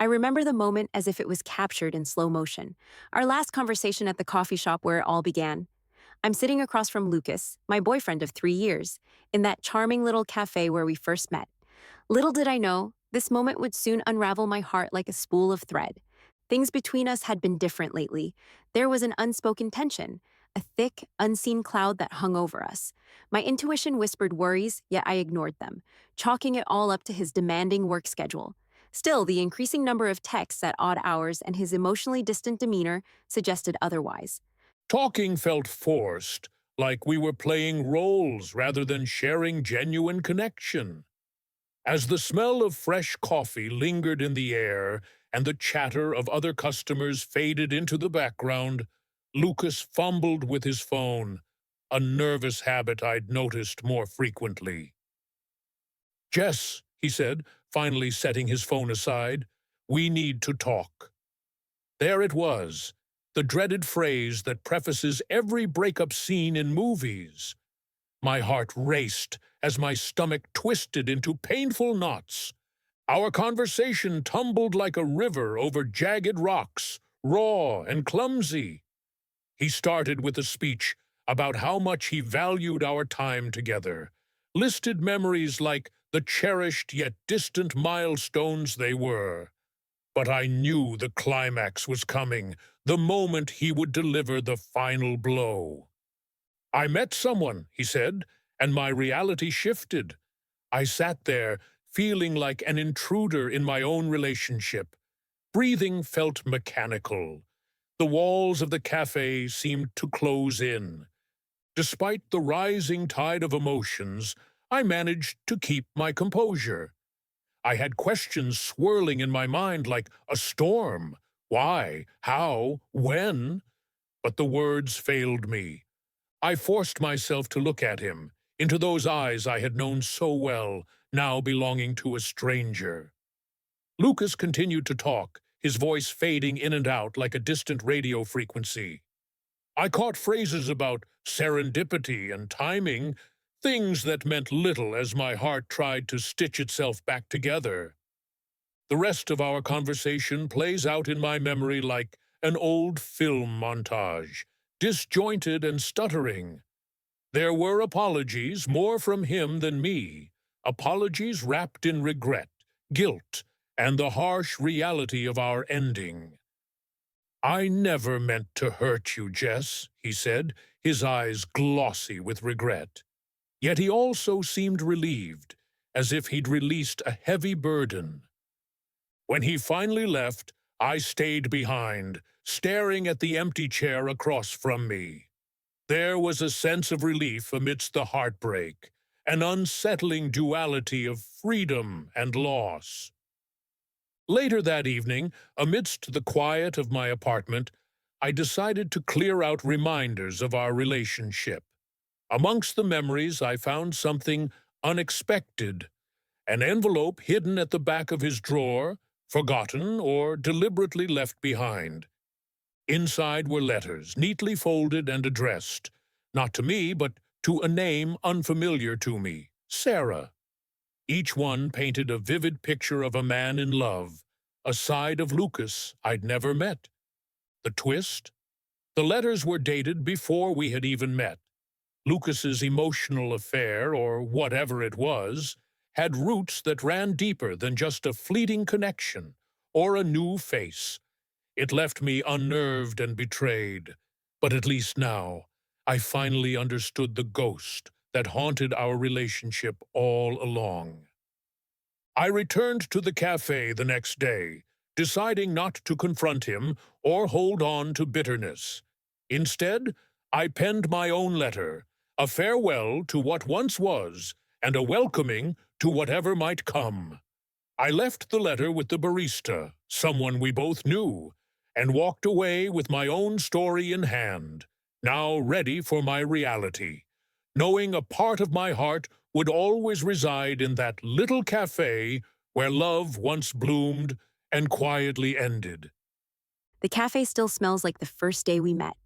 I remember the moment as if it was captured in slow motion. Our last conversation at the coffee shop where it all began. I'm sitting across from Lucas, my boyfriend of 3 years, in that charming little cafe where we first met. Little did I know, this moment would soon unravel my heart like a spool of thread. Things between us had been different lately. There was an unspoken tension, a thick, unseen cloud that hung over us. My intuition whispered worries, yet I ignored them, chalking it all up to his demanding work schedule. Still, the increasing number of texts at odd hours and his emotionally distant demeanor suggested otherwise. Talking felt forced, like we were playing roles rather than sharing genuine connection. As the smell of fresh coffee lingered in the air and the chatter of other customers faded into the background, Lucas fumbled with his phone, a nervous habit I'd noticed more frequently. "Jess," he said, finally setting his phone aside, "we need to talk." There it was, the dreaded phrase that prefaces every breakup scene in movies. My heart raced as my stomach twisted into painful knots. Our conversation tumbled like a river over jagged rocks, raw and clumsy. He started with a speech about how much he valued our time together, listed memories like the cherished yet distant milestones they were. But I knew the climax was coming, the moment he would deliver the final blow. "I met someone," he said, and my reality shifted. I sat there, feeling like an intruder in my own relationship. Breathing felt mechanical. The walls of the cafe seemed to close in. Despite the rising tide of emotions, I managed to keep my composure. I had questions swirling in my mind like a storm. Why? How? When? But the words failed me. I forced myself to look at him, into those eyes I had known so well, now belonging to a stranger. Lucas continued to talk, his voice fading in and out like a distant radio frequency. I caught phrases about serendipity and timing, things that meant little as my heart tried to stitch itself back together. The rest of our conversation plays out in my memory like an old film montage, disjointed and stuttering. There were apologies, more from him than me, apologies wrapped in regret, guilt, and the harsh reality of our ending. "I never meant to hurt you, Jess," he said, his eyes glossy with regret. Yet he also seemed relieved, as if he'd released a heavy burden. When he finally left, I stayed behind, staring at the empty chair across from me. There was a sense of relief amidst the heartbreak, an unsettling duality of freedom and loss. Later that evening, amidst the quiet of my apartment, I decided to clear out reminders of our relationship. Amongst the memories, I found something unexpected, an envelope hidden at the back of his drawer, forgotten or deliberately left behind. Inside were letters, neatly folded and addressed, not to me, but to a name unfamiliar to me, Sarah. Each one painted a vivid picture of a man in love, a side of Lucas I'd never met. The twist? The letters were dated before we had even met. Lucas's emotional affair, or whatever it was, had roots that ran deeper than just a fleeting connection or a new face. It left me unnerved and betrayed, but at least now, I finally understood the ghost that haunted our relationship all along. I returned to the cafe the next day, deciding not to confront him or hold on to bitterness. Instead, I penned my own letter, a farewell to what once was, and a welcoming to whatever might come. I left the letter with the barista, someone we both knew, and walked away with my own story in hand, now ready for my reality, knowing a part of my heart would always reside in that little cafe where love once bloomed and quietly ended. The cafe still smells like the first day we met.